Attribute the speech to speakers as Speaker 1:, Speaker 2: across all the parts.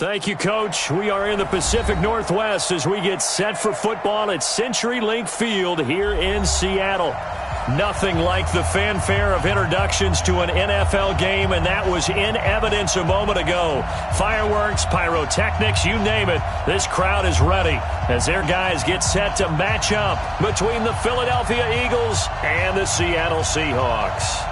Speaker 1: Thank you, Coach. We are in the Pacific Northwest as we get set for football at CenturyLink Field here in Seattle. Nothing like the fanfare of introductions to an NFL game, and that was in evidence a moment ago. Fireworks, pyrotechnics, you name it. This crowd is ready as their guys get set to match up between the Philadelphia Eagles and the Seattle Seahawks.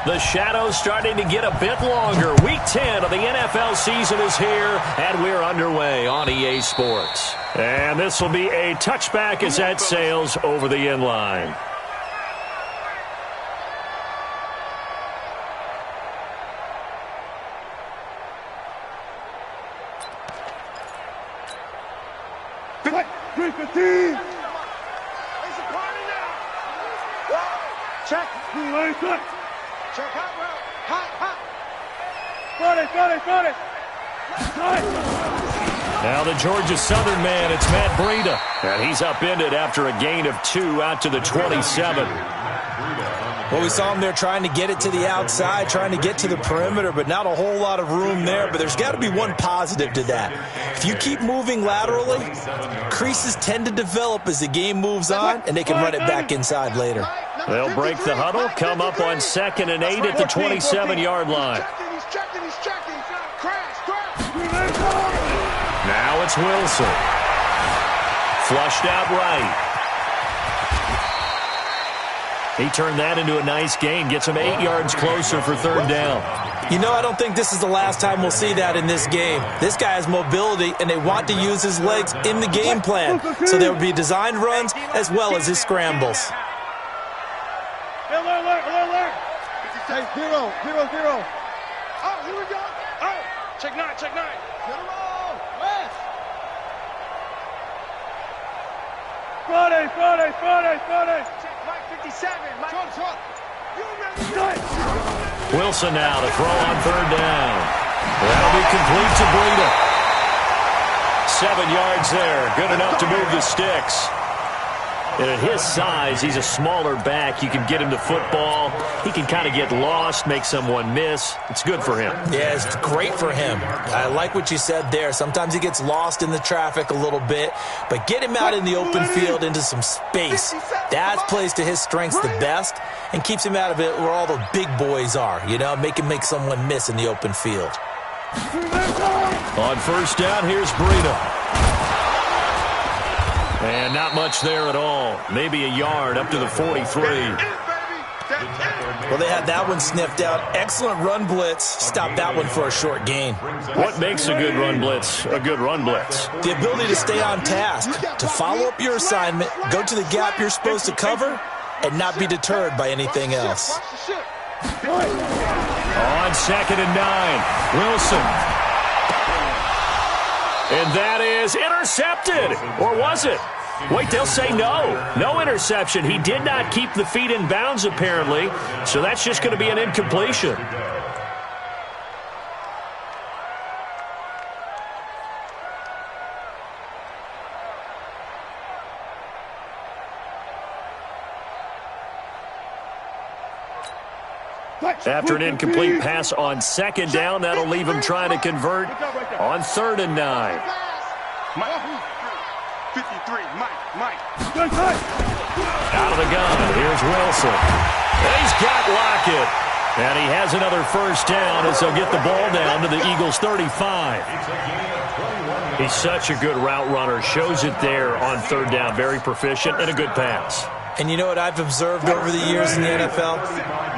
Speaker 1: The shadow's starting to get a bit longer. Week 10 of the NFL season is here, and we're underway on EA Sports. And this will be a touchback as that sails over the end line.
Speaker 2: Check. Check hot route. Hot. Got it.
Speaker 1: Now the Georgia Southern man, it's Matt Breida. And he's upended after a gain of 2 out to the 27.
Speaker 3: Well, we saw him there trying to get it to the outside, trying to get to the perimeter, but not a whole lot of room there. But there's got to be one positive to that. If you keep moving laterally, creases tend to develop as the game moves on, and they can run it back inside later.
Speaker 1: They'll break the huddle, come up on 2nd and 8 at the 27-yard line.
Speaker 2: He's checking. Crash.
Speaker 1: Now it's Wilson. Flushed out right. He turned that into a nice gain, gets him 8 yards closer for 3rd down.
Speaker 3: You know, I don't think this is the last time we'll see that in this game. This guy has mobility, and they want to use his legs in the game plan. So there will be designed runs as well as his scrambles.
Speaker 2: Alert. Hey, zero. Oh, here we go. Oh, check 9. Get him on. West. Friday. Check Mike 57. Truck.
Speaker 1: Wilson now to throw on 3rd down. That'll be complete to Breida. 7 yards there. Good enough to move the sticks. And at his size, he's a smaller back. You can get him to football. He can kind of get lost, make someone miss. It's good for him.
Speaker 3: Yeah, it's great for him. I like what you said there. Sometimes he gets lost in the traffic a little bit, but get him out in the open field into some space. That plays to his strengths the best and keeps him out of it where all the big boys are, make him make someone miss in the open field.
Speaker 1: On 1st down, here's Breida. And not much there at all. Maybe a yard up to the 43.
Speaker 3: Well, they had that one sniffed out. Excellent run blitz. Stopped that one for a short gain.
Speaker 1: What makes a good run blitz a good run blitz?
Speaker 3: The ability to stay on task, to follow up your assignment, go to the gap you're supposed to cover, and not be deterred by anything else.
Speaker 1: On 2nd and 9, Wilson. And that is intercepted. Or was it? Wait, they'll say no. No interception. He did not keep the feet in bounds, apparently. So that's just going to be an incompletion. After an incomplete pass on 2nd down, that'll leave him trying to convert on 3rd and 9.
Speaker 2: Mike. 53, Mike.
Speaker 1: Out of the gun, here's Wilson. And he's got Lockett. And he has another 1st down as they'll get the ball down to the Eagles' 35. He's such a good route runner. Shows it there on 3rd down. Very proficient and a good pass.
Speaker 3: And you know what I've observed over the years in the NFL?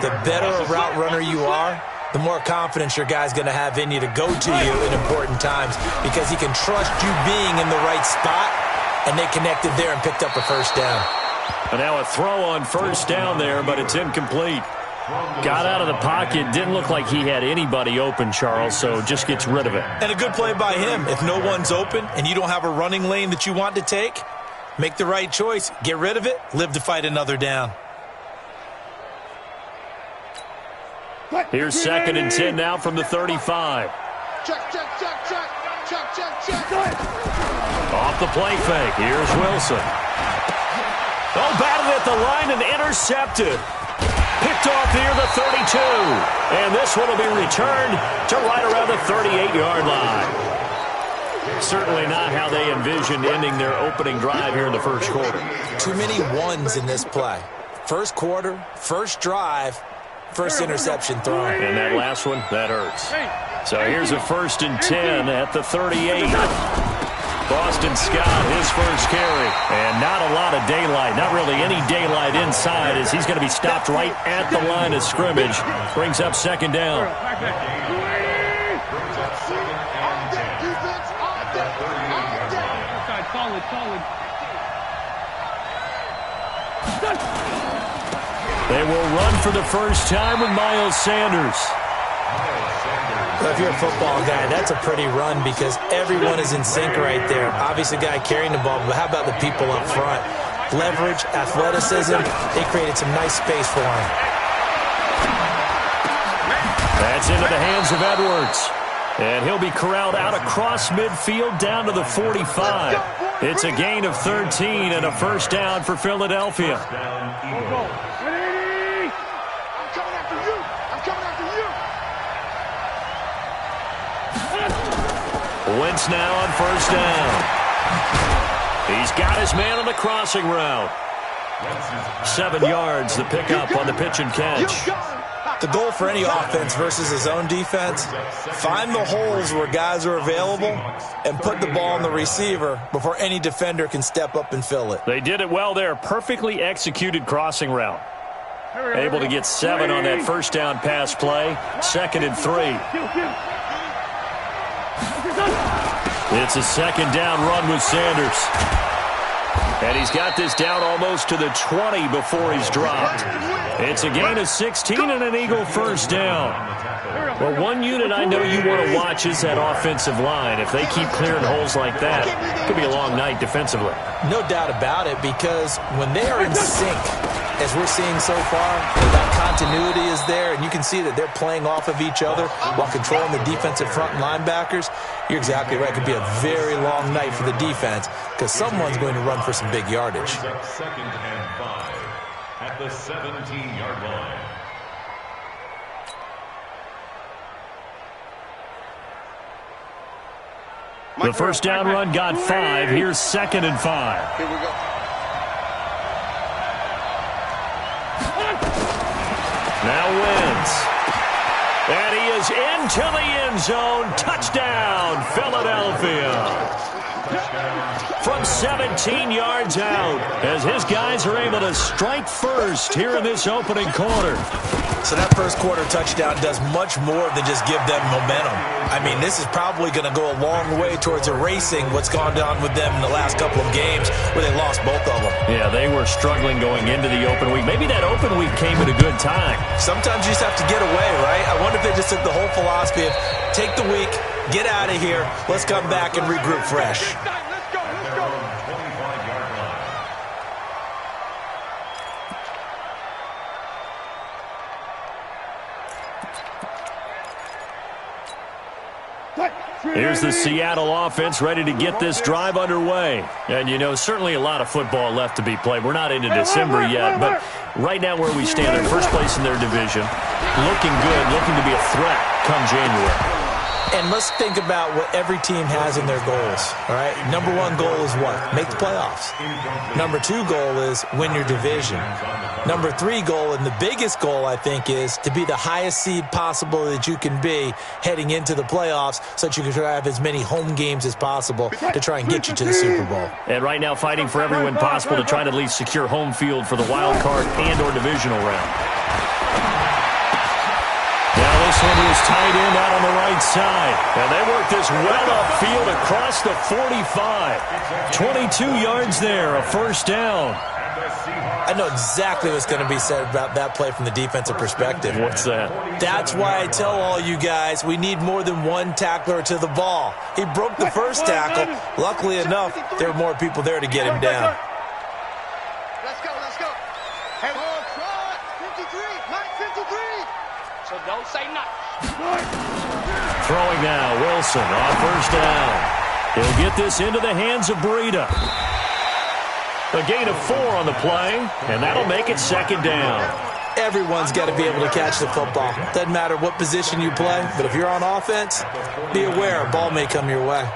Speaker 3: The better a route runner you are, the more confidence your guy's going to have in you to go to you in important times because he can trust you being in the right spot, and they connected there and picked up a 1st down.
Speaker 1: And now a throw on 1st down there, but it's incomplete. Got out of the pocket. Didn't look like he had anybody open, Charles, so just gets rid of it.
Speaker 3: And a good play by him. If no one's open and you don't have a running lane that you want to take, make the right choice. Get rid of it. Live to fight another down.
Speaker 1: Here's 2nd and 10 now from the 35.
Speaker 2: Check.
Speaker 1: Off off the play fake. Here's Wilson. Oh, batted at the line and intercepted. Picked off near the 32. And this one will be returned to right around the 38-yard line. Certainly not how they envisioned ending their opening drive here in the first quarter.
Speaker 3: Too many ones in this play. First quarter, first drive, first interception thrown.
Speaker 1: And that last one, that hurts. So here's a 1st and 10 at the 38. Boston Scott, his first carry. And not a lot of daylight, not really any daylight inside as he's going to be stopped right at the line of scrimmage. Brings up 2nd down. They will run for the first time with Miles Sanders.
Speaker 3: Well, if you're a football guy, that's a pretty run because everyone is in sync right there. Obviously, the guy carrying the ball, but how about the people up front? Leverage, athleticism, they created some nice space for him.
Speaker 1: That's into the hands of Edwards. And he'll be corralled out across midfield down to the 45. It's a gain of 13 and a first down for Philadelphia. Wentz now on first down. He's got his man on the crossing route. 7 yards, the pickup on the pitch and catch.
Speaker 3: The goal for any offense versus his own defense, find the holes where guys are available and put the ball on the receiver before any defender can step up and fill it.
Speaker 1: They did it well there. Perfectly executed crossing route. Able to get 7 on that first down pass play. 2nd and 3. It's a 2nd down run with Sanders. And he's got this down almost to the 20 before he's dropped. It's a gain of 16 and an Eagle first down. Well, one unit I know you want to watch is that offensive line. If they keep clearing holes like that, it could be a long night defensively.
Speaker 3: No doubt about it, because when they are in sync, as we're seeing so far, that continuity is there, and you can see that they're playing off of each other while controlling the defensive front and linebackers. You're exactly right. It could be a very long night for the defense because someone's going to run for some big yardage.
Speaker 4: 2nd and 5 at the 17-yard line.
Speaker 1: The first down run got 5. Here's 2nd and 5.
Speaker 2: Here we go.
Speaker 1: Now Wentz. And he is into the end zone. Touchdown, Philadelphia. From 17 yards out, as his guys are able to strike first here in this opening quarter.
Speaker 3: So that first quarter touchdown does much more than just give them momentum. I mean, this is probably going to go a long way towards erasing what's gone down with them in the last couple of games where they lost both of them.
Speaker 1: Yeah, they were struggling going into the open week. Maybe that open week came at a good time.
Speaker 3: Sometimes you just have to get away, right? I wonder if they just took the whole philosophy of take the week, get out of here, let's come back and regroup fresh.
Speaker 1: Here's the Seattle offense ready to get this drive underway. And, you know, certainly a lot of football left to be played. We're not into December yet, but right now where we stand, they're first place in their division. Looking good, looking to be a threat come January.
Speaker 3: And let's think about what every team has in their goals, all right? Number 1 goal is what? Make the playoffs. Number 2 goal is win your division. Number 3 goal, and the biggest goal, I think, is to be the highest seed possible that you can be heading into the playoffs so that you can have as many home games as possible to try and get you to the Super Bowl.
Speaker 1: And right now fighting for every win possible to try to at least secure home field for the wild card and or divisional round. Now this one is tight end out on the right side. And they work this well upfield across the 45. 22 yards there, a first down.
Speaker 3: I know exactly what's going to be said about that play from the defensive perspective.
Speaker 1: What's that?
Speaker 3: That's why I tell all you guys we need more than one tackler to the ball. He broke the first tackle. Luckily enough, there were more people there to get him down.
Speaker 2: Let's go, let's go. Hey, 53, Mike 53. So don't say nothing.
Speaker 1: Throwing now, Wilson on first down. He'll get this into the hands of Breida. A gain of 4 on the play, and that'll make it second down.
Speaker 3: Everyone's got to be able to catch the football. Doesn't matter what position you play, but if you're on offense, be aware a ball may come your way.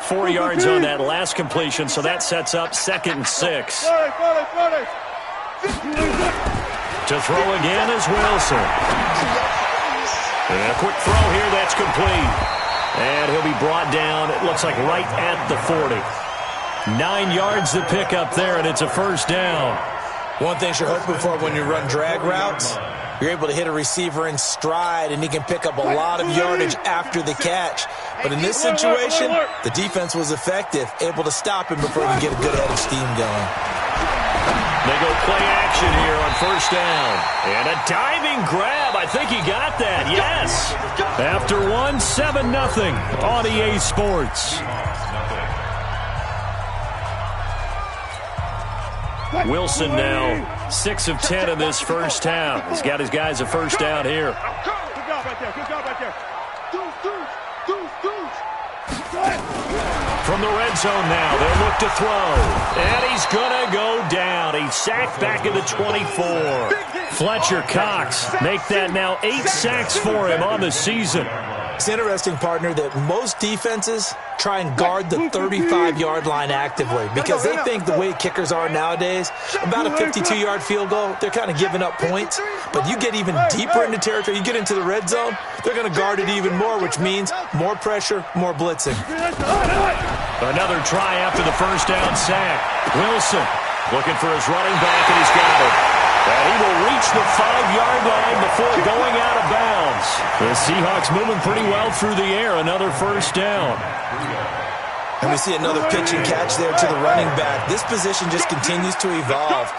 Speaker 1: 4 yards on that last completion, so that sets up 2nd and 6. To throw again is Wilson. And a quick throw here, that's complete. And he'll be brought down, it looks like right at the 40. 9 yards to pick up there, and it's a first down.
Speaker 3: One thing you're hoping for when you run drag routes, you're able to hit a receiver in stride, and he can pick up a lot of yardage after the catch. But in this situation, the defense was effective, able to stop him before he can get a good head of steam going.
Speaker 1: They go play action here on first down. And a diving grab. I think he got that. Yes. After 1, 7-0 on EA Sports. Wilson now 6 of 10 in this first half. He's got his guys a first down here.
Speaker 2: Good job right there. Good job right there.
Speaker 1: From the red zone now, they'll look to throw. And he's going to go down. He's sacked back at the 24. Fletcher Cox make that now 8 sacks for him on the season.
Speaker 3: It's interesting, partner, that most defenses try and guard the 35-yard line actively because they think the way kickers are nowadays, about a 52-yard field goal, they're kind of giving up points. But you get even deeper into territory, you get into the red zone, they're going to guard it even more, which means more pressure, more blitzing.
Speaker 1: Another try after the first down sack. Wilson looking for his running back, and he's got it. And he will reach the 5-yard line before going out of bounds. The Seahawks moving pretty well through the air. Another first down.
Speaker 3: And we see another pitch and catch there to the running back. This position just continues to evolve.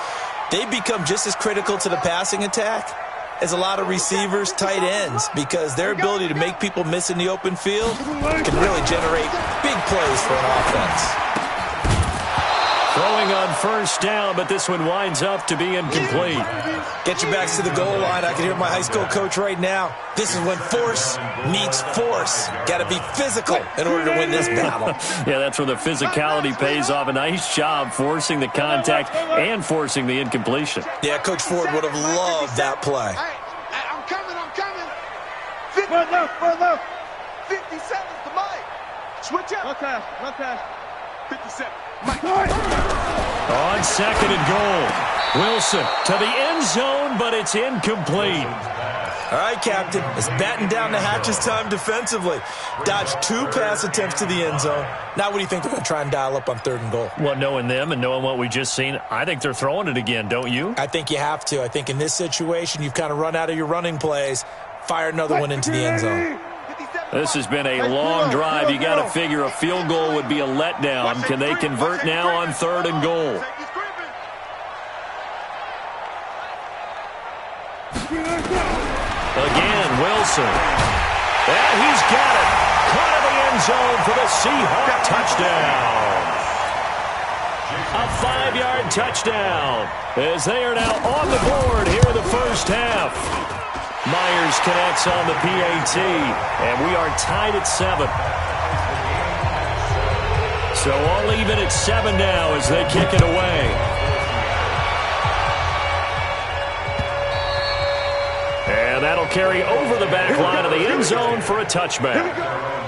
Speaker 3: They become just as critical to the passing attack as a lot of receivers, tight ends, because their ability to make people miss in the open field can really generate big plays for an offense.
Speaker 1: Throwing on first down, but this one winds up to be incomplete.
Speaker 3: Get your backs to the goal line. I can hear my high school coach right now. This is when force meets force. Got to be physical in order to win this battle.
Speaker 1: Yeah, that's where the physicality pays off. A nice job forcing the contact and forcing the incompletion.
Speaker 3: Yeah, Coach Ford would have loved that play.
Speaker 2: Hey, I'm coming. 50 seconds to Mike. Switch up. Left pass. 57. Mike.
Speaker 1: On 2nd and goal. Wilson to the end zone, but it's incomplete.
Speaker 3: All right, Captain. It's batten down the hatches time defensively. Dodged 2 pass attempts to the end zone. Now what do you think they're going to try and dial up on 3rd and goal?
Speaker 1: Well, knowing them and knowing what we just seen, I think they're throwing it again, don't you?
Speaker 3: I think you have to. I think in this situation, you've kind of run out of your running plays. Fire another one into the end zone.
Speaker 1: This has been a long drive. You got to figure a field goal would be a letdown. Can they convert now on 3rd and goal? Again, Wilson. And he's got it. Caught in the end zone for the Seahawks touchdown. A 5-yard touchdown as they are now on the board here in the first half. Myers connects on the PAT, and we are tied at 7. So all even at 7 now as they kick it away. And that'll carry over the back line of the end zone for a touchback.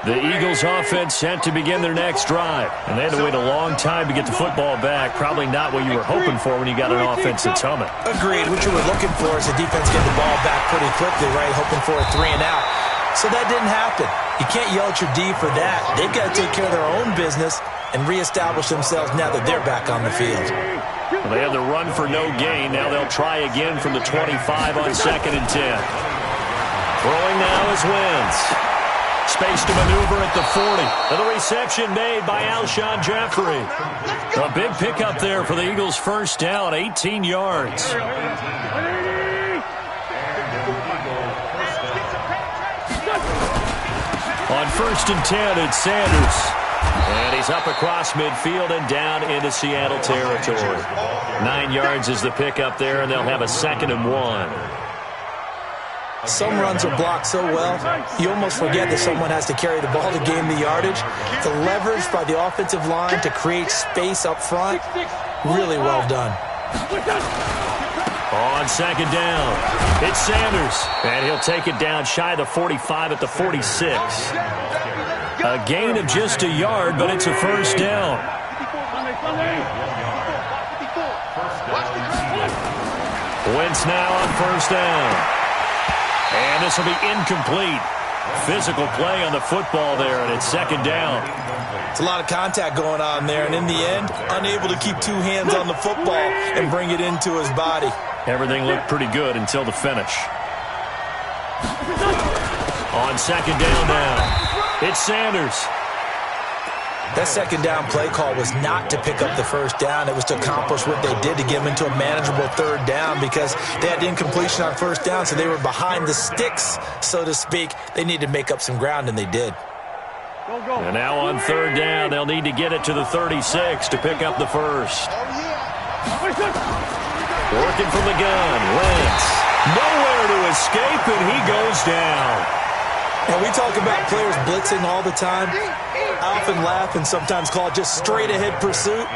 Speaker 1: The Eagles offense set to begin their next drive. And they had to wait a long time to get the football back. Probably not what you were hoping for when you got an offense that's humming.
Speaker 3: Agreed. What you were looking for is the defense getting the ball back pretty quickly, right? Hoping for a 3 and out. So that didn't happen. You can't yell at your D for that. They've got to take care of their own business and reestablish themselves now that they're back on the field.
Speaker 1: Well, they had the run for no gain. Now they'll try again from the 25 on 2nd and 10. Throwing now is Wentz. Space to maneuver at the 40. And the reception made by Alshon Jeffrey. A big pickup there for the Eagles' first down, 18 yards. On 1st and 10, it's Sanders. And he's up across midfield and down into Seattle territory. 9 yards is the pickup there, and they'll have a 2nd and 1.
Speaker 3: Some runs are blocked so well, you almost forget that someone has to carry the ball to gain the yardage. The leverage by the offensive line to create space up front, really well done.
Speaker 1: On 2nd down, it's Sanders, and he'll take it down shy of the 45 at the 46. A gain of just a yard, but it's a 1st down. Wentz now on 1st down. And this will be incomplete. Physical play on the football there, and it's 2nd down.
Speaker 3: It's a lot of contact going on there, and in the end, unable to keep 2 hands on the football and bring it into his body.
Speaker 1: Everything looked pretty good until the finish. On 2nd down now, it's Sanders.
Speaker 3: That 2nd down play call was not to pick up the 1st down. It was to accomplish what they did to get them into a manageable 3rd down because they had incompletion on 1st down, so they were behind the sticks, so to speak. They needed to make up some ground, and they did.
Speaker 1: And now on 3rd down, they'll need to get it to the 36 to pick up the 1st. Working from the gun, Wentz. Nowhere to escape, and he goes down.
Speaker 3: And we talk about players blitzing all the time. I often laugh and sometimes call it just straight-ahead pursuit.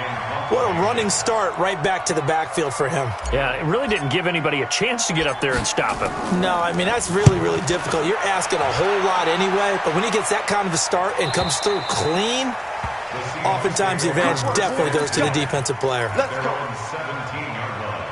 Speaker 3: What a running start right back to the backfield for him.
Speaker 1: Yeah, it really didn't give anybody a chance to get up there and stop him.
Speaker 3: No, I mean, that's really, really difficult. You're asking a whole lot anyway, but when he gets that kind of a start and comes through clean, oftentimes the advantage definitely goes to the defensive player.
Speaker 4: Let's go. 17-yard line.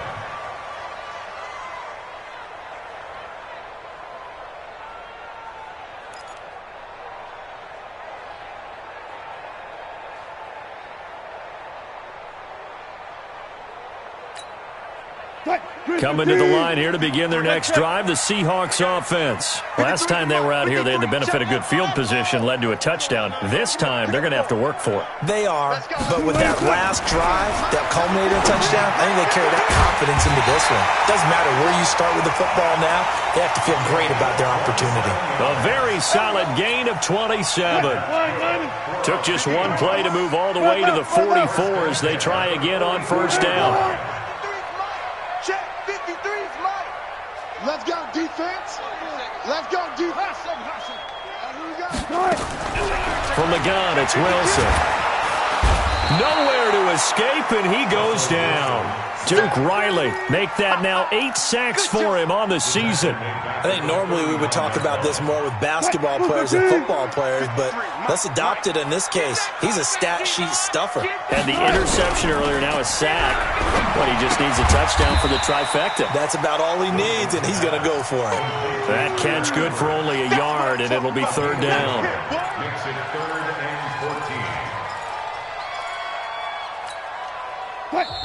Speaker 1: Coming to the line here to begin their next drive, the Seahawks offense. Last time they were out here, they had the benefit of good field position, led to a touchdown. This time, they're going to have to work for it.
Speaker 3: They are, but with that last drive, that culminated touchdown, I think they carry that confidence into this one. Doesn't matter where you start with the football now, they have to feel great about their opportunity.
Speaker 1: A very solid gain of 27. Took just one play to move all the way to the 44 as they try again on 1st down.
Speaker 2: Let's go, defense. Let's go, defense.
Speaker 1: From the gun, it's Wilson. Nowhere to escape, and he goes down. Duke Riley make that now 8 sacks for him on the season.
Speaker 3: I think normally we would talk about this more with basketball players than football players, but let's adopt it in this case. He's a stat sheet stuffer.
Speaker 1: And the interception earlier, now a sack. But he just needs a touchdown for the trifecta.
Speaker 3: That's about all he needs, and he's going to go for it.
Speaker 1: That catch good for only a yard, and it'll be 3rd down.
Speaker 4: Makes it 3rd and 14.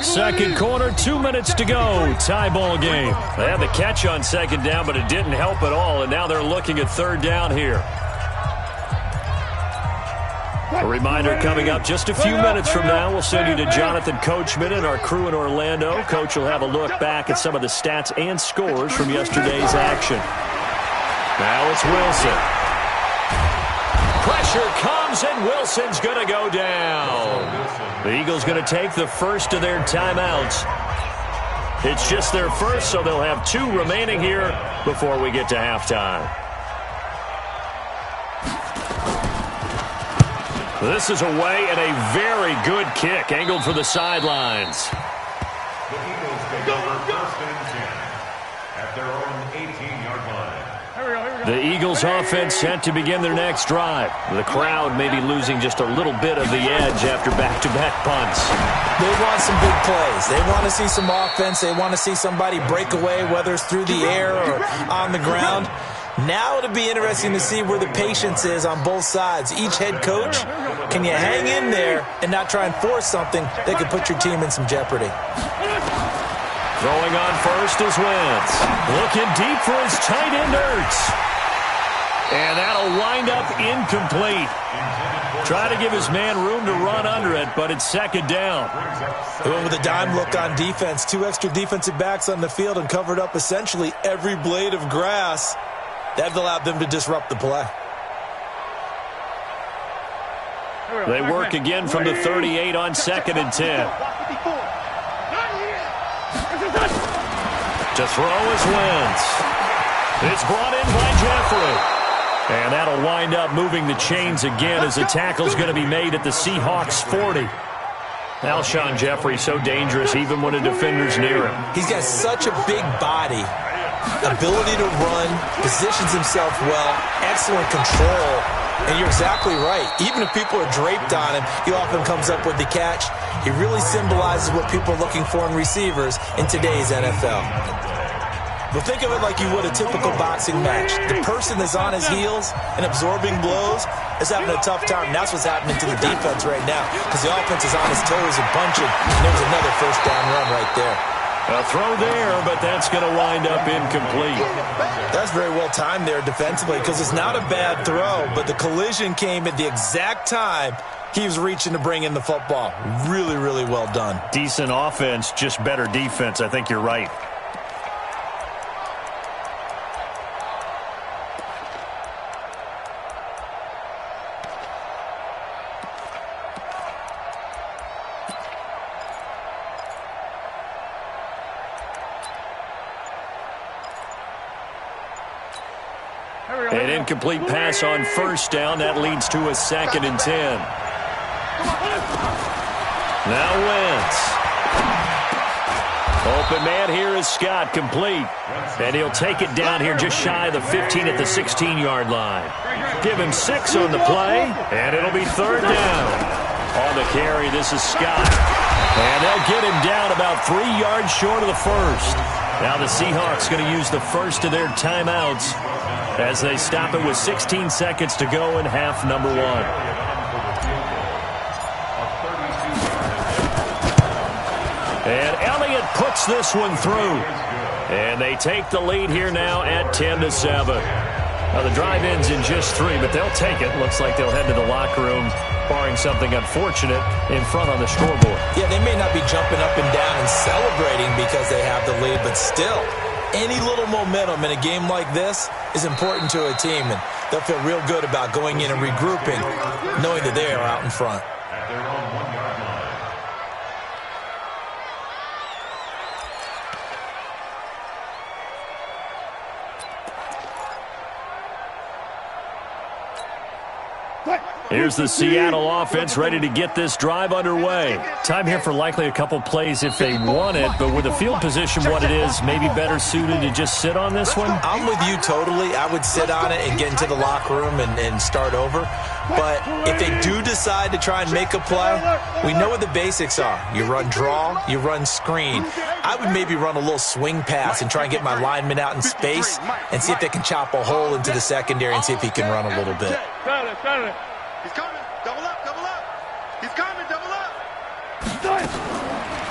Speaker 1: Second quarter, 2 minutes to go. Tie ball game. They had the catch on 2nd down, but it didn't help at all, and now they're looking at 3rd down here. A reminder coming up just a few minutes from now, we'll send you to Jonathan Coachman and our crew in Orlando. Coach will have a look back at some of the stats and scores from yesterday's action. Now it's Wilson. Pressure comes, and Wilson's going to go down. The Eagles going to take the first of their timeouts. It's just their first, so they'll have 2 remaining here before we get to halftime. This is away and a very good kick, angled for the sidelines.
Speaker 4: The Eagles take over 1st and 10 at their own 18-yard line.
Speaker 1: The Eagles offense set to begin their next drive. The crowd may be losing just a little bit of the edge after back-to-back punts.
Speaker 3: They want some big plays. They want to see some offense. They want to see somebody break away, whether it's through the air or on the ground. Now it'll be interesting to see where the patience is on both sides. Each head coach, can you hang in there and not try and force something that could put your team in some jeopardy?
Speaker 1: Throwing on first is Wentz. Looking deep for his tight end, Ertz. And that'll wind up incomplete. Try to give his man room to run under it, but it's 2nd down.
Speaker 3: They went with a dime look on defense. 2 extra defensive backs on the field and covered up essentially every blade of grass. That allowed them to disrupt the play.
Speaker 1: They work again from the 38 on 2nd and 10. To throw is Wentz. It's brought in by Jeffrey. And that'll wind up moving the chains again as the tackle's going to be made at the Seahawks 40. Alshon Jeffrey so dangerous even when a defender's near him.
Speaker 3: He's got such a big body, ability to run, positions himself well, excellent control. And you're exactly right. Even if people are draped on him, he often comes up with the catch. He really symbolizes what people are looking for in receivers in today's NFL. But think of it like you would a typical boxing match. The person that's on his heels and absorbing blows is having a tough time. And that's what's happening to the defense right now because the offense is on his toes and punching. And there's another first down run right there.
Speaker 1: A throw there, but that's going to wind up incomplete.
Speaker 3: That's very well timed there defensively because it's not a bad throw, but the collision came at the exact time he was reaching to bring in the football. Really, really well done.
Speaker 1: Decent offense, just better defense. I think you're right. An incomplete pass on first down. That leads to a 2nd and 10. Now Wentz. Open man here is Scott, complete. And he'll take it down here just shy of the 15 at the 16-yard line. Give him 6 on the play, and it'll be 3rd down. On the carry, this is Scott. And they'll get him down about 3 yards short of the first. Now the Seahawks going to use the first of their timeouts as they stop it with 16 seconds to go in half number 1. And Elliott puts this one through. And they take the lead here now at 10-7. Now the drive ends in just 3, but they'll take it. Looks like they'll head to the locker room, barring something unfortunate, in front on the scoreboard.
Speaker 3: Yeah, they may not be jumping up and down and celebrating because they have the lead, but still, any little momentum in a game like this is important to a team, and they'll feel real good about going in and regrouping, knowing that they are out in front.
Speaker 4: At their own 1-yard line.
Speaker 1: Here's the Seattle offense ready to get this drive underway. Time here for likely a couple plays if they want it, but with the field position what it is, maybe better suited to just sit on this one?
Speaker 3: I'm with you totally. I would sit on it and get into the locker room and start over. But if they do decide to try and make a play, we know what the basics are. You run draw, you run screen. I would maybe run a little swing pass and try and get my lineman out in space and see if they can chop a hole into the secondary and see if he can run a little bit.
Speaker 2: He's coming. Double up, double up. He's coming, double up.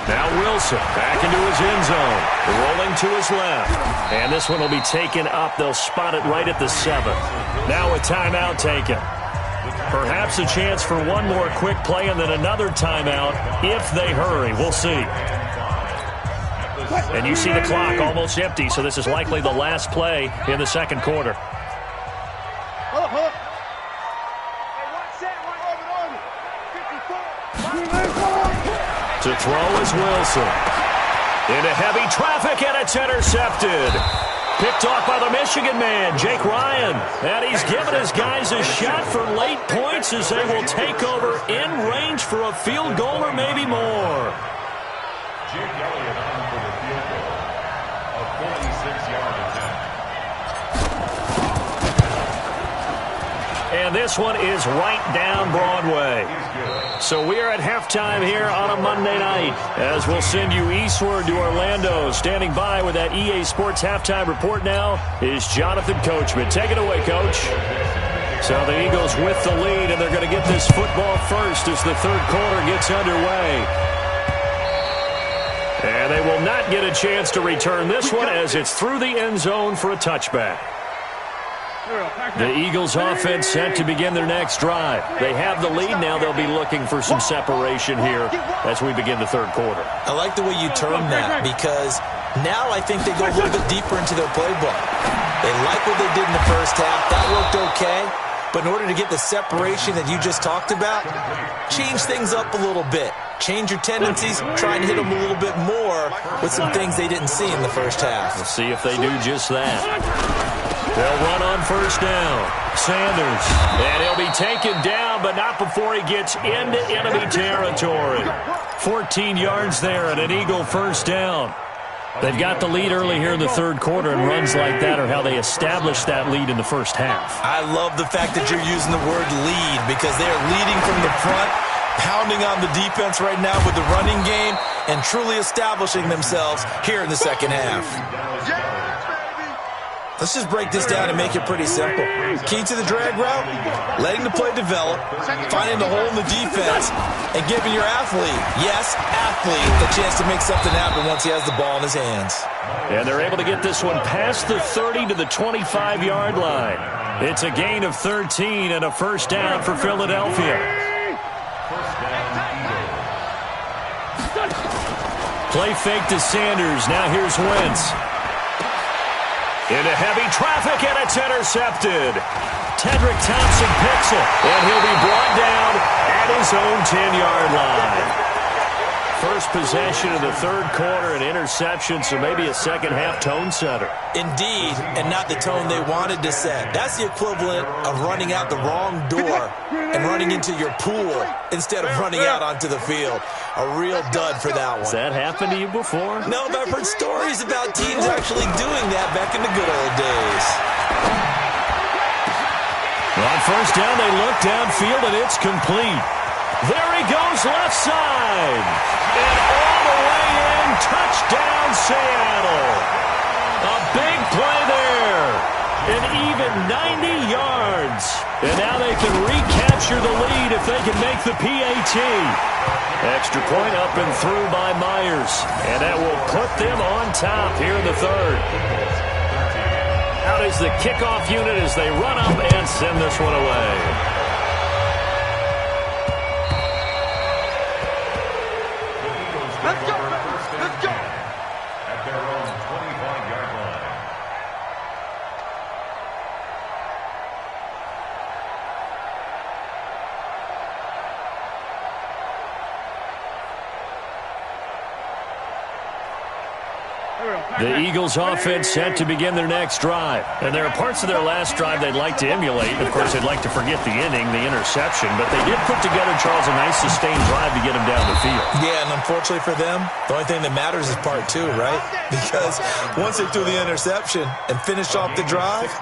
Speaker 1: Now Wilson back into his end zone. Rolling to his left. And this one will be taken up. They'll spot it right at the 7. Now a timeout taken. Perhaps a chance for one more quick play and then another timeout if they hurry. We'll see. And you see the clock almost empty, so this is likely the last play in the second quarter. To throw is Wilson. Into heavy traffic, and it's intercepted. Picked off by the Michigan man, Jake Ryan. And he's given his guys a shot for late points as they will take over in range for a field goal or maybe more.
Speaker 4: Jake Elliott on for the field goal. A 46-yard attempt.
Speaker 1: And this one is right down Broadway. So we are at halftime here on a Monday night as we'll send you eastward to Orlando. Standing by with that EA Sports halftime report now is Jonathan Coachman. Take it away, Coach. So the Eagles with the lead, and they're going to get this football first as the third quarter gets underway. And they will not get a chance to return this one as it's through the end zone for a touchback. The Eagles offense set to begin their next drive. They have the lead now. They'll be looking for some separation here as we begin the third quarter.
Speaker 3: I like the way you term that because now I think they go a little bit deeper into their playbook. They like what they did in the first half. That worked okay. But in order to get the separation that you just talked about, change things up a little bit. Change your tendencies, try and hit them a little bit more with some things they didn't see in the first half.
Speaker 1: We'll see if they do just that. They'll run on first down. Sanders. And he'll be taken down, but not before he gets into enemy territory. 14 yards there and an Eagle first down. They've got the lead early here in the third quarter, and runs like that are how they establish that lead in the first half.
Speaker 3: I love the fact that you're using the word lead because they're leading from the front, pounding on the defense right now with the running game, and truly establishing themselves here in the second half. Let's just break this down and make it pretty simple. Key to the drag route, letting the play develop, finding the hole in the defense, and giving your athlete, yes, athlete, a chance to make something happen once he has the ball in his hands.
Speaker 1: And they're able to get this one past the 30 to the 25-yard line. It's a gain of 13 and a first down for Philadelphia. Play fake to Sanders. Now here's Wentz. Into heavy traffic, and it's intercepted. Tedrick Thompson picks it, and he'll be brought down at his own 10-yard line. First possession of the third quarter, an interception, so maybe a second-half tone setter.
Speaker 3: Indeed, and not the tone they wanted to set. That's the equivalent of running out the wrong door and running into your pool instead of running out onto the field. A real dud for that one.
Speaker 1: Has that happened to you before?
Speaker 3: No, but I've heard stories about teams actually doing that back in the good old days.
Speaker 1: On first down, they look downfield, and it's complete. There he goes, left side. And all the way in, touchdown Seattle. A big play there. An even 90 yards. And now they can recapture the lead if they can make the PAT. Extra point up and through by Myers. And that will put them on top here in the third. Out is the kickoff unit as they run up and send this one away.
Speaker 2: Let's go, let's go.
Speaker 4: At their own 25-yard line.
Speaker 1: The Eagles offense set to begin their next drive. And there are parts of their last drive they'd like to emulate. Of course, they'd like to forget the inning, the interception. But they did put together, Charles, a nice sustained drive to get them down the field.
Speaker 3: Yeah, and unfortunately for them, the only thing that matters is part two, right? Because once they threw the interception and finished off the drive,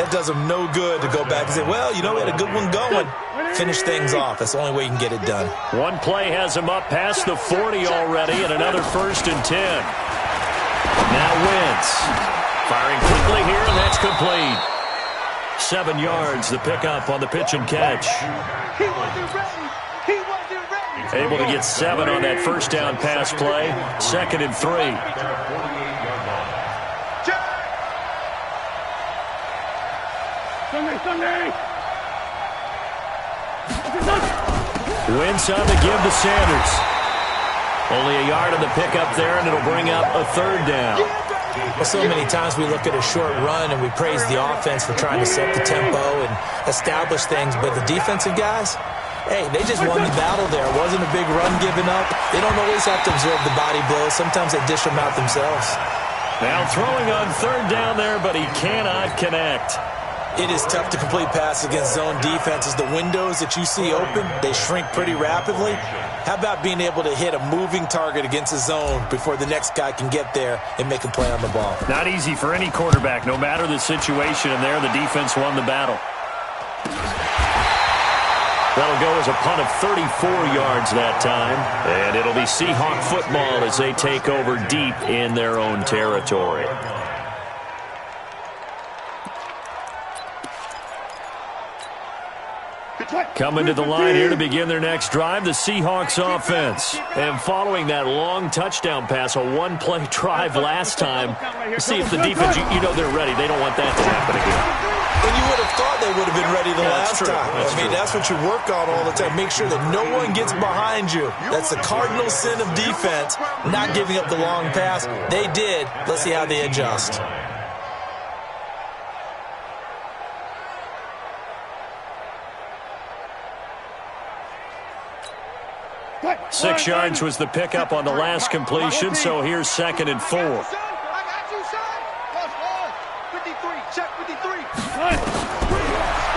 Speaker 3: that does them no good to go back and say, well, you know, we had a good one going. Finish things off. That's the only way you can get it done.
Speaker 1: One play has them up past the 40 already, and another 1st and 10. Now Wentz firing quickly here, and that's complete. 7 yards, the pickup on the pitch and catch.
Speaker 2: He wasn't ready. He wasn't ready.
Speaker 1: Able to get 7 on that first down pass play. 2nd and 3.
Speaker 2: Sunday.
Speaker 1: Wentz on the give to Sanders. Only a yard on the pickup there, and it'll bring up a 3rd down.
Speaker 3: Well, so many times we look at a short run and we praise the offense for trying to set the tempo and establish things, but the defensive guys, hey, they just won the battle there. It wasn't a big run given up. They don't always have to absorb the body blows. Sometimes they dish them out themselves.
Speaker 1: Now throwing on 3rd down there, but he cannot connect.
Speaker 3: It is tough to complete passes against zone defenses. The windows that you see open, they shrink pretty rapidly. How about being able to hit a moving target against a zone before the next guy can get there and make a play on the ball?
Speaker 1: Not easy for any quarterback, no matter the situation, and there the defense won the battle. That'll go as a punt of 34 yards that time, and it'll be Seahawk football as they take over deep in their own territory. Coming to the line here to begin their next drive, the Seahawks offense. And following that long touchdown pass, a one-play drive last time, see if the defense, you know they're ready. They don't want that to happen again.
Speaker 3: And you would have thought they would have been ready the last time. That's what you work on all the time. Make sure that no one gets behind you. That's the cardinal sin of defense, not giving up the long pass. They did. Let's see how they adjust.
Speaker 1: 6 yards was the pickup on the last completion, so here's 2nd and 4.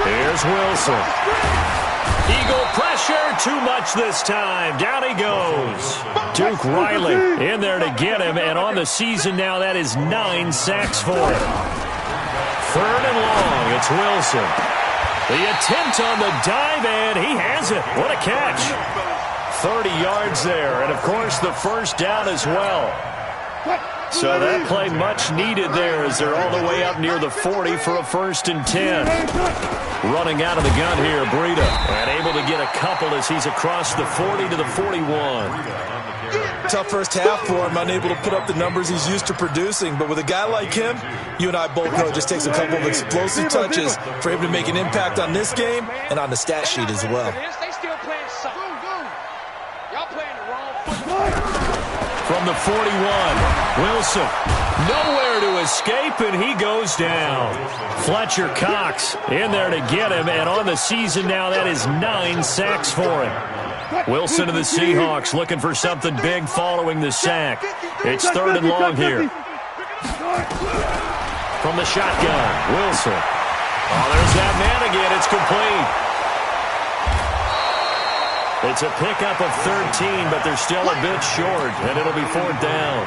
Speaker 1: Here's Wilson. Eagle pressure, too much this time. Down he goes. Duke Riley in there to get him, and on the season now, that is 9 sacks for him. 3rd and long, it's Wilson. The attempt on the dive, and he has it. What a catch. 30 yards there, and of course the first down as well. So that play much needed there as they're all the way up near the 40 for a 1st and 10. Running out of the gun here, Breida, and able to get a couple as he's across the 40 to the 41.
Speaker 3: Tough first half for him, unable to put up the numbers he's used to producing. But with a guy like him, you and I both know it just takes a couple of explosive touches for him to make an impact on this game and on the stat sheet as well.
Speaker 1: From the 41, Wilson, nowhere to escape, and he goes down. Fletcher Cox in there to get him, and on the season now, that is 9 sacks for him. Wilson to the Seahawks looking for something big following the sack. It's 3rd and long here. From the shotgun, Wilson. Oh, there's that man again. It's complete. It's a pickup of 13, but they're still a bit short, and it'll be 4th down.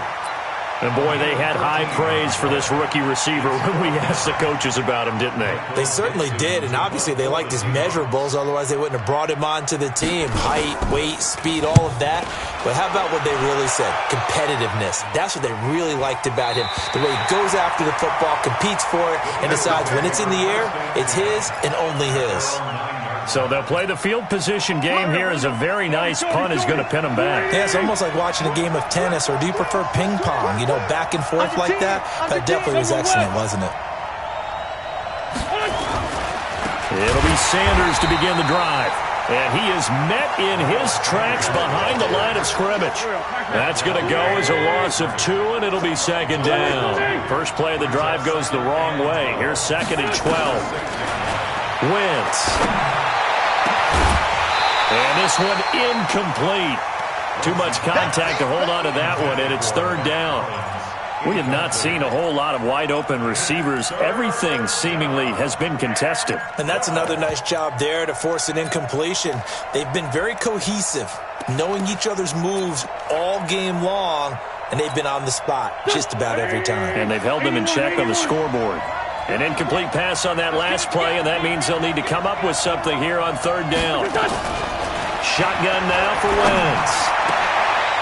Speaker 1: And, boy, they had high praise for this rookie receiver when we asked the coaches about him, didn't they?
Speaker 3: They certainly did, and obviously they liked his measurables. Otherwise, they wouldn't have brought him onto the team. Height, weight, speed, all of that. But how about what they really said? Competitiveness. That's what they really liked about him. The way he goes after the football, competes for it, and decides when it's in the air, it's his and only his.
Speaker 1: So they'll play the field position game here as a very nice punt is going to pin them back.
Speaker 3: Yeah, it's almost like watching a game of tennis, or do you prefer ping pong? You know, back and forth like that? That definitely was excellent, wasn't it?
Speaker 1: It'll be Sanders to begin the drive. And he is met in his tracks behind the line of scrimmage. That's going to go as a loss of 2, and it'll be 2nd down. First play of the drive goes the wrong way. Here's 2nd and 12. Wentz. And this one incomplete. Too much contact to hold on to that one, and it's 3rd down. We have not seen a whole lot of wide-open receivers. Everything seemingly has been contested.
Speaker 3: And that's another nice job there to force an incompletion. They've been very cohesive, knowing each other's moves all game long, and they've been on the spot just about every time.
Speaker 1: And they've held them in check on the scoreboard. An incomplete pass on that last play, and that means they'll need to come up with something here on 3rd down. Shotgun now for Wentz.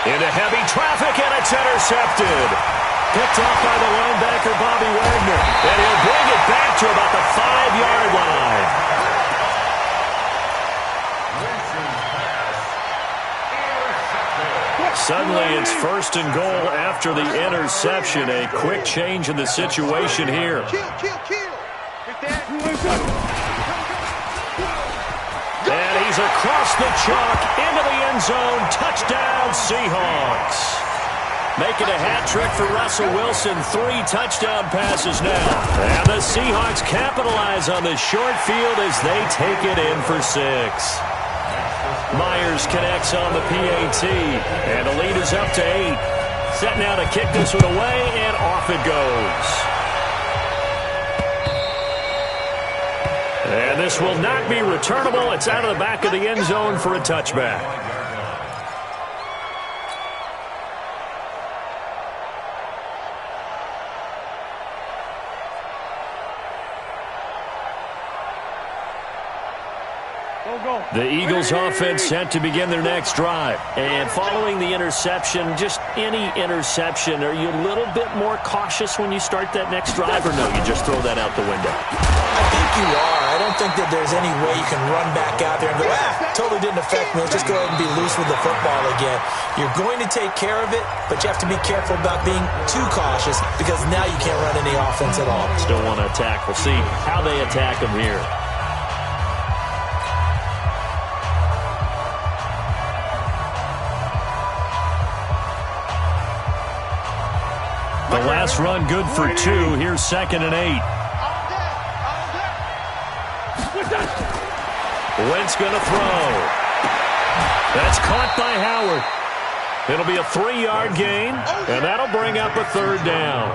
Speaker 1: Into heavy traffic, and it's intercepted. Picked off by the linebacker, Bobby Wagner. And he'll bring it back to about the 5-yard line. Suddenly, it's 1st and goal after the interception. A quick change in the situation here. And he's across the chalk into the end zone. Touchdown, Seahawks. Making a hat trick for Russell Wilson. 3 touchdown passes now. And the Seahawks capitalize on the short field as they take it in for 6. Myers connects on the PAT, and the lead is up to 8. Set now to kick this one away, and off it goes. And this will not be returnable. It's out of the back of the end zone for a touchback. The Eagles offense set to begin their next drive. And following the interception, just any interception, are you a little bit more cautious when you start that next drive, or no, you just throw that out the window?
Speaker 3: I think you are. I don't think that there's any way you can run back out there and go, totally didn't affect me. Let's just go ahead and be loose with the football again. You're going to take care of it, but you have to be careful about being too cautious because now you can't run any offense at all.
Speaker 1: Still want to attack. We'll see how they attack them here. The last run good for 2. Here's 2nd and 8. Wentz going to throw. That's caught by Howard. It'll be a 3-yard gain, and that'll bring up a 3rd down.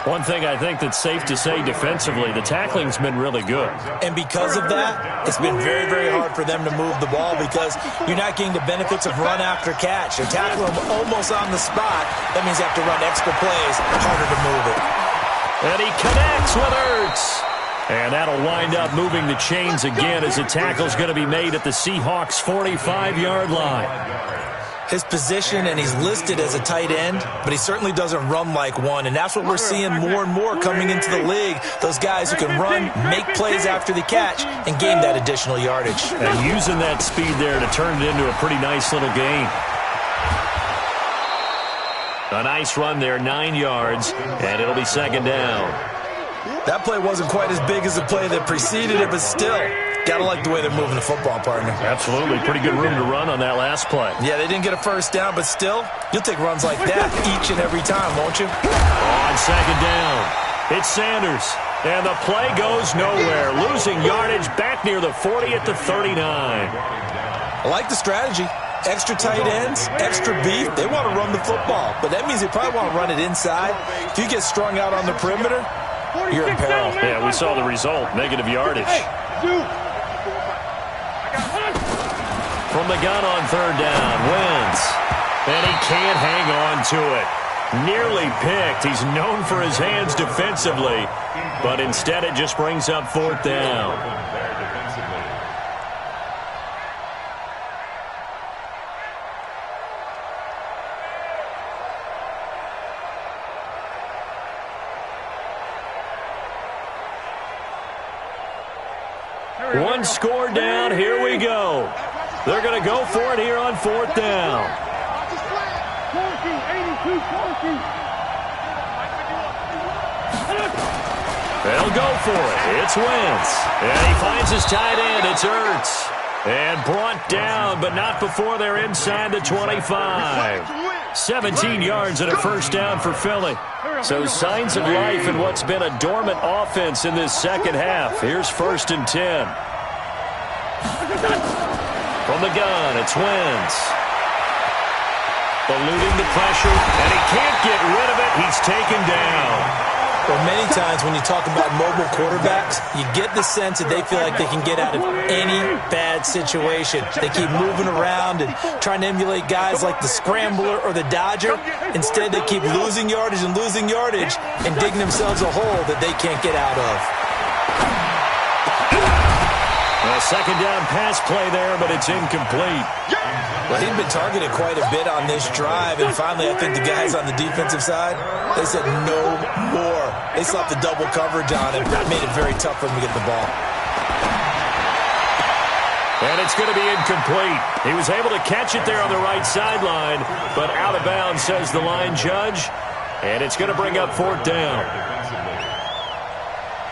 Speaker 1: One thing I think that's safe to say defensively, the tackling's been really good.
Speaker 3: And because of that, it's been very, very hard for them to move the ball because you're not getting the benefits of run after catch. They're tackling them almost on the spot. That means they have to run extra plays, harder to move it.
Speaker 1: And he connects with Ertz. And that'll wind up moving the chains again as the tackle's going to be made at the Seahawks' 45-yard line.
Speaker 3: His position, and he's listed as a tight end, but he certainly doesn't run like one, and that's what we're seeing more and more coming into the league. Those guys who can run, make plays after the catch, and gain that additional yardage.
Speaker 1: And using that speed there to turn it into a pretty nice little gain. A nice run there, 9 yards, and it'll be 2nd down.
Speaker 3: That play wasn't quite as big as the play that preceded it, but still, gotta like the way they're moving the football, partner.
Speaker 1: Absolutely. Pretty good room to run on that last play.
Speaker 3: Yeah, they didn't get a 1st down, but still, you'll take runs like that each and every time, won't you?
Speaker 1: On 2nd down, it's Sanders. And the play goes nowhere. Losing yardage back near the 40 at the 39.
Speaker 3: I like the strategy. Extra tight ends, extra beef. They want to run the football, but that means they probably want to run it inside. If you get strung out on the perimeter, you're in peril.
Speaker 1: Yeah, we saw the result. Negative yardage. From the gun on 3rd down, Wentz. And he can't hang on to it. Nearly picked. He's known for his hands defensively, but instead it just brings up 4th down. One score down. Here we go. They're going to go for it here on 4th down. They'll go for it. It's Wentz. And he finds his tight end. It's Ertz. And brought down, but not before they're inside the 25. 17 yards and a 1st down for Philly. So signs of life in what's been a dormant offense in this 2nd half. Here's 1st and 10. From the gun, it's Wentz. Eluding the pressure, and he can't get rid of it. He's taken down.
Speaker 3: Well, many times when you talk about mobile quarterbacks, you get the sense that they feel like they can get out of any bad situation. They keep moving around and trying to emulate guys like the Scrambler or the Dodger. Instead, they keep losing yardage and digging themselves a hole that they can't get out of.
Speaker 1: A 2nd down pass play there, but it's incomplete.
Speaker 3: Well, he'd been targeted quite a bit on this drive, and finally I think the guys on the defensive side, they said no more. They slapped the double coverage on him. That made it very tough for him to get the ball.
Speaker 1: And it's going to be incomplete. He was able to catch it there on the right sideline, but out of bounds, says the line judge. And it's going to bring up 4th down.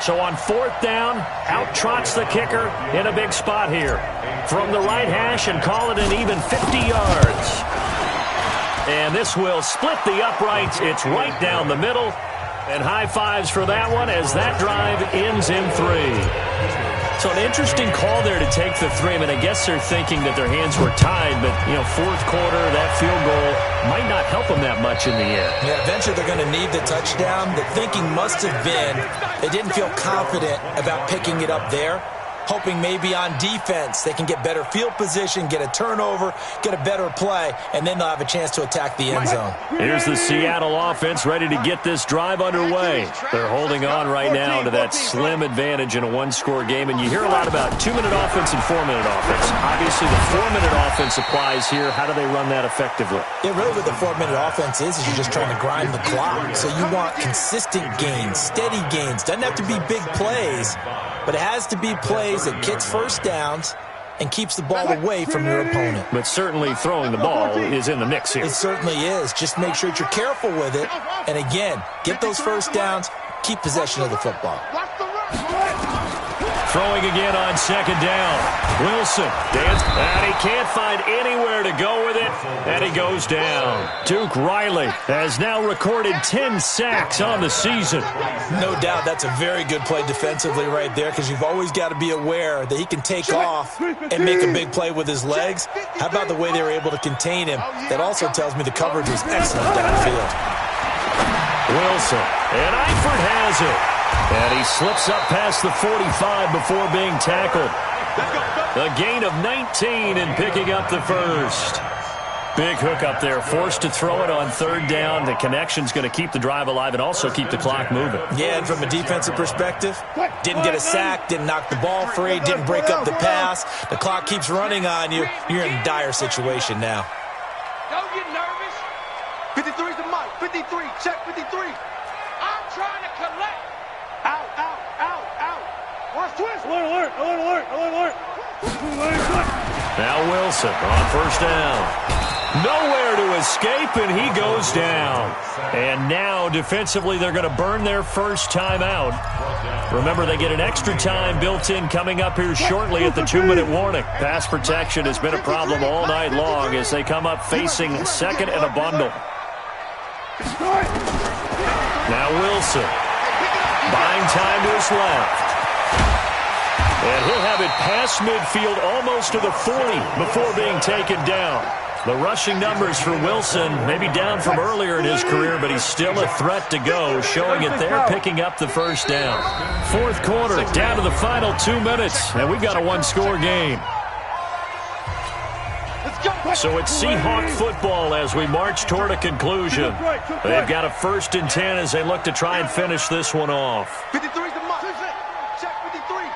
Speaker 1: So on 4th down, out trots the kicker in a big spot here. From the right hash and call it an even 50 yards. And this will split the uprights. It's right down the middle. And high fives for that one as that drive ends in 3. So an interesting call there to take the 3. I mean, I guess they're thinking that their hands were tied, but, 4th quarter, that field goal might not help them that much in the end.
Speaker 3: Yeah, eventually they're going to need the touchdown. The thinking must have been they didn't feel confident about picking it up there, hoping maybe on defense they can get better field position, get a turnover, get a better play, and then they'll have a chance to attack the end zone.
Speaker 1: Here's the Seattle offense ready to get this drive underway. They're holding on right now to that slim advantage in a 1-score game, and you hear a lot about 2-minute offense and 4-minute offense. Obviously, the 4-minute offense applies here. How do they run that effectively?
Speaker 3: Yeah, really what the 4-minute offense is you're just trying to grind the clock. So you want consistent gains, steady gains. Doesn't have to be big plays, but it has to be plays that gets 1st downs and keeps the ball away from your opponent.
Speaker 1: But certainly throwing the ball is in the mix here.
Speaker 3: It certainly is. Just make sure that you're careful with it. And again, get those 1st downs, keep possession of the football.
Speaker 1: Throwing again on second down. Wilson, and he can't find anywhere to go with it, and he goes down. Duke Riley has now recorded 10 sacks on the season.
Speaker 3: No doubt that's a very good play defensively right there, because you've always got to be aware that he can take off and make a big play with his legs. How about the way they were able to contain him? That also tells me the coverage was excellent downfield.
Speaker 1: Wilson, and Eifert has it. And he slips up past the 45 before being tackled. A gain of 19 and picking up the first. Big hook up there, forced to throw it on third down. The connection's going to keep the drive alive and also keep the clock moving.
Speaker 3: Yeah, and from a defensive perspective, didn't get a sack, didn't knock the ball free, didn't break up the pass. The clock keeps running on you. You're in a dire situation now.
Speaker 2: Don't get nervous. 53's the mic. 53. Check 53. I'm trying to collect. Out, out, out, out. Watch twist. Alert, alert, alert, alert, alert.
Speaker 1: Now Wilson on first down. Nowhere to escape, and he goes down. And now, defensively, they're going to burn their first timeout. Remember, they get an extra time built in coming up here shortly at the 2-minute warning. Pass protection has been a problem all night long as they come up facing second and a bundle. Now Wilson. Buying time to his left. And he'll have it past midfield almost to the 40 before being taken down. The rushing numbers for Wilson maybe down from earlier in his career, but he's still a threat to go, showing it there, picking up the first down. Fourth quarter, down to the final 2 minutes, and we've got a one-score game. So it's Seahawk football as we march toward a conclusion. They've got a 1st and 10 as they look to try and finish this one off.
Speaker 2: 53's the mark. Check 53.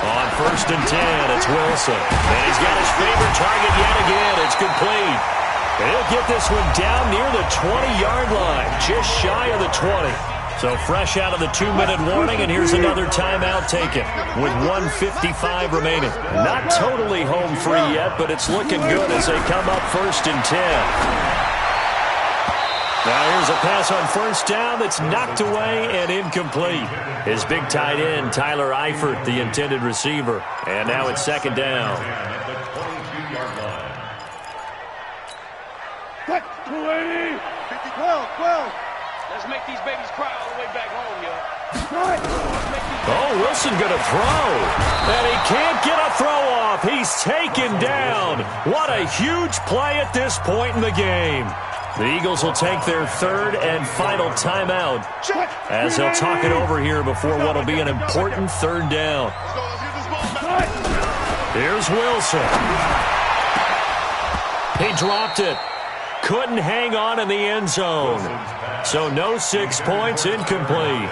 Speaker 1: On 1st and 10, it's Wilson. And he's got his favorite target yet again. It's complete. And he'll get this one down near the 20-yard line, just shy of the 20. So fresh out of the 2-minute warning, and here's another timeout taken with 1:55 remaining. Not totally home free yet, but it's looking good as they come up 1st and 10. Now here's a pass on first down that's knocked away and incomplete. His big tight end, Tyler Eifert, the intended receiver. And now it's 2nd down.
Speaker 2: 280. 12. Let's make these babies cry all the way back home, yo.
Speaker 1: Oh, Wilson going to throw. And he can't get a throw off. He's taken down. What a huge play at this point in the game. The Eagles will take their 3rd and final timeout as they'll talk it over here before what will be an important 3rd down. Here's Wilson. He dropped it. Couldn't hang on in the end zone. So no 6 points, incomplete.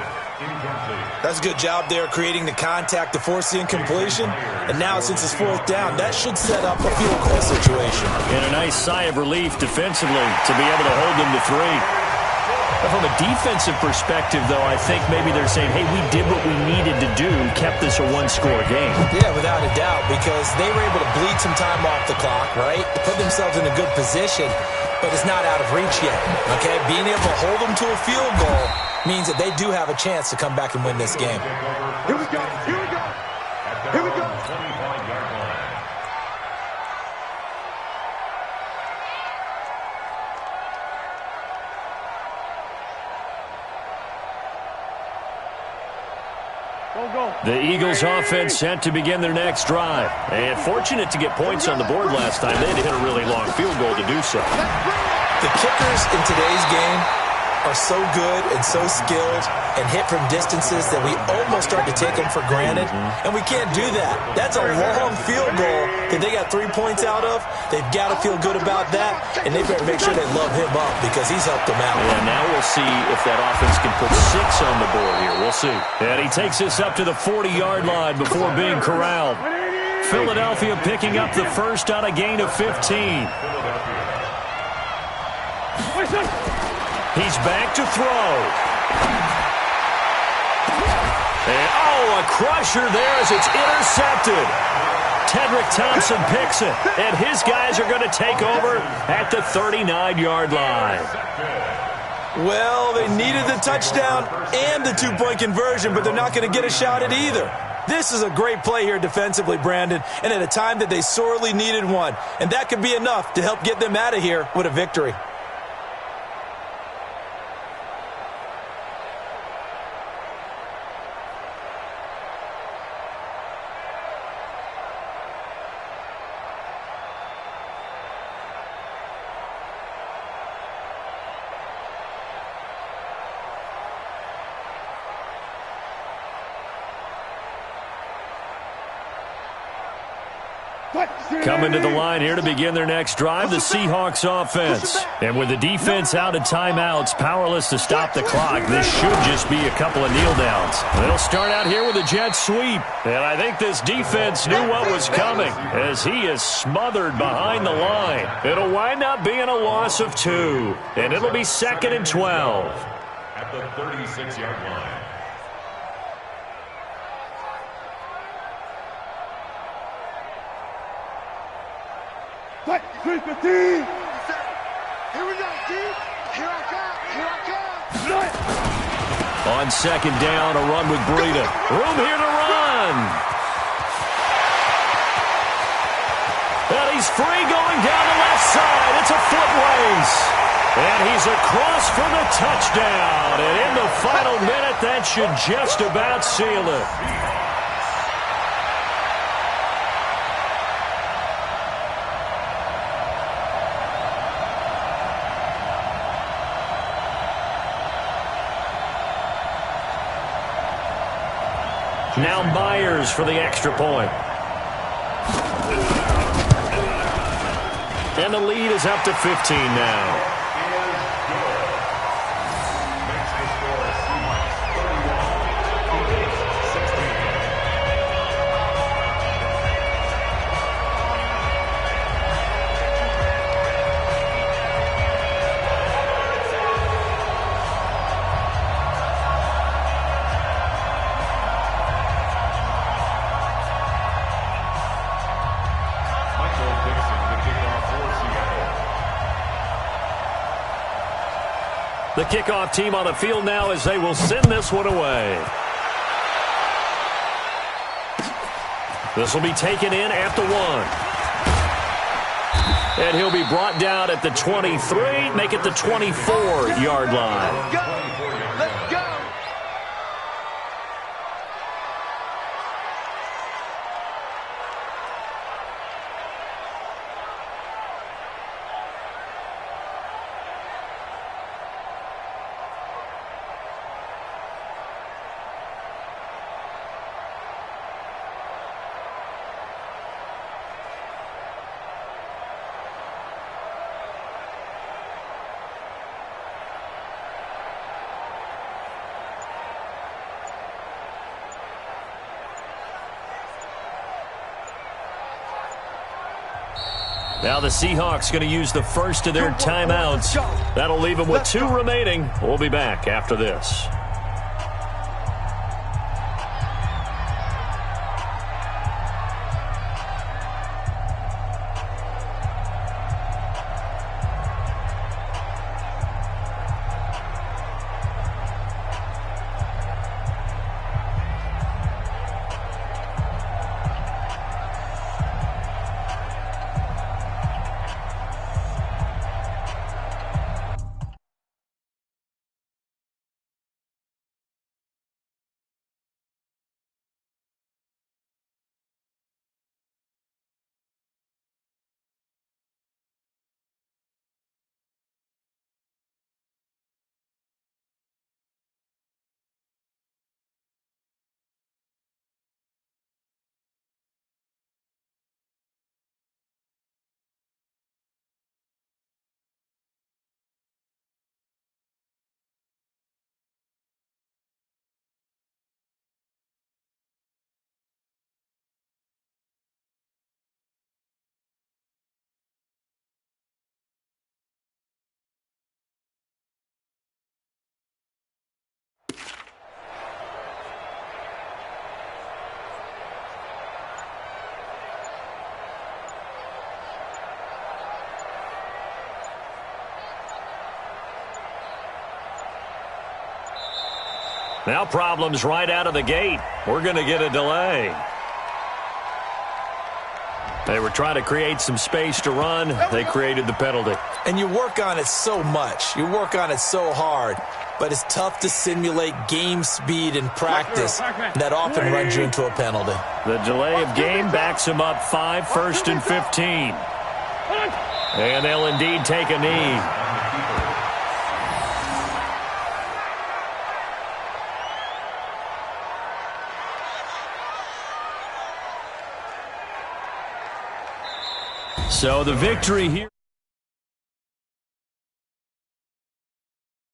Speaker 3: That's a good job there creating the contact to force the incompletion. And now since it's 4th down, that should set up a field goal situation.
Speaker 1: And a nice sigh of relief defensively to be able to hold them to 3. From a defensive perspective, though, I think maybe they're saying, hey, we did what we needed to do, kept this a one-score game.
Speaker 3: Yeah, without a doubt, because they were able to bleed some time off the clock, right? Put themselves in a good position, but it's not out of reach yet, okay? Being able to hold them to a field goal means that they do have a chance to come back and win this game.
Speaker 2: Here we go. Here we go. Here we go.
Speaker 1: The Eagles offense set to begin their next drive. And fortunate to get points on the board last time. They had to hit a really long field goal to do so.
Speaker 3: The kickers in today's game are so good and so skilled and hit from distances that we almost start to take them for granted. And we can't do that. That's a long field goal that they got 3 points out of. They've got to feel good about that, and they better make sure they love him up because he's helped them out.
Speaker 1: Yeah, now we'll see if that offense can put 6 on the board here. We'll see. And he takes this up to the 40-yard line before being corralled. Philadelphia picking up the first on a gain of 15. He's back to throw. And, a crusher there as it's intercepted. Tedrick Thompson picks it, and his guys are going to take over at the 39-yard line.
Speaker 3: Well, they needed the touchdown and the two-point conversion, but they're not going to get a shot at either. This is a great play here defensively, Brandon, and at a time that they sorely needed one. And that could be enough to help get them out of here with a victory.
Speaker 1: Coming to the line here to begin their next drive, the Seahawks offense. And with the defense out of timeouts, powerless to stop the clock, this should just be a couple of kneel downs. They'll start out here with a jet sweep. And I think this defense knew what was coming as he is smothered behind the line. It'll wind up being a loss of 2. And it'll be 2nd and 12.
Speaker 4: At the 36-yard line.
Speaker 2: Fight, 315. Here we go, D. Here I come. Here I come.
Speaker 1: On 2nd down, a run with Breida. Room here to run. And he's free going down the left side. It's a foot race. And he's across for the touchdown. And in the final minute, that should just about seal it. Now Myers for the extra point. And the lead is up to 15 now. The kickoff team on the field now as they will send this one away. This will be taken in at the 1. And he'll be brought down at the 23, make it the 24-yard line.
Speaker 2: Let's go. Let's go.
Speaker 1: Now the Seahawks going to use the first of their timeouts. That'll leave them with 2 remaining. We'll be back after this. Now problems right out of the gate. We're going to get a delay. They were trying to create some space to run. They created the penalty.
Speaker 3: And you work on it so much. You work on it so hard. But it's tough to simulate game speed in practice. That often runs you into a penalty.
Speaker 1: The delay of game backs him up 5, 1st and 15. And they'll indeed take a knee. So the victory here.